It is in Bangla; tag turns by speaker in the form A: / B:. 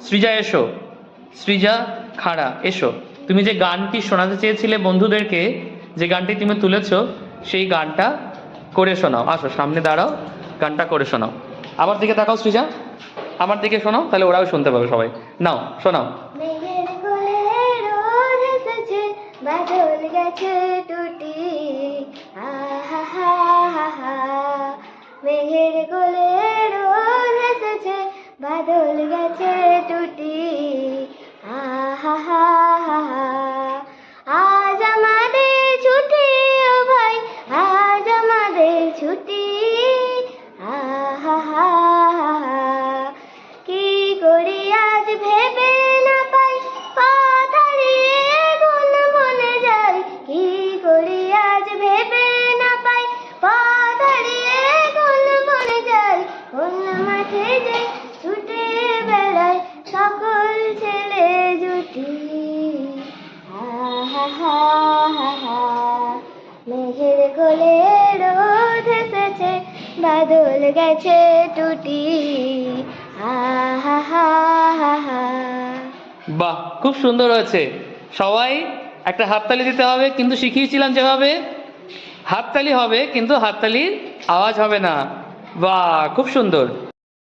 A: সৃজা এসো, সৃজা খাড়া এসো। তুমি যে গানটি শোনাতে চেয়েছিলে বন্ধুদেরকে, যে গানটি তুমি তুলেছো, সেই গানটা করে শোনাও। আসো সামনে দাঁড়াও, গানটা করে শোনাও। আমার দিকে তাকাও সৃজা, আমার দিকে শোনাও, তাহলে ওরাও শুনতে পাবে সবাই। নাও শোনাও।
B: মেঘের কোলে রোদ এসেছে, বাদল গেছে টুটি, আহা হা হা হা। মেঘের কোলে রোদ এসেছে, বাদল গেছে টুটি, আহা হা হা হা। আজ আমাদের ছুটি ও ভাই, আজ আমাদের ছুটি, আহা হা হা হা। কি করি আজ ভেবে না পাই, পথ হারিয়ে কোন বনে যাই। কি করি আজ ভেবে না পাই, পথ হারিয়ে কোন বনে যাই। কোন মাঠে যাই ছুটে বেড়াই, সকল ছেলে জুটি, আহা হা হা হা। মেঘের কোলে রোদ এসেছে, বাদল গেছে টুটি, আহা হা হা হা।
A: বাহ, খুব সুন্দর হয়েছে। সবাই একটা হাততালি দিতে হবে, কিন্তু শিখিয়েছিলাম যেভাবে, হাততালি হবে কিন্তু হাততালির আওয়াজ হবে না। বাহ, খুব সুন্দর।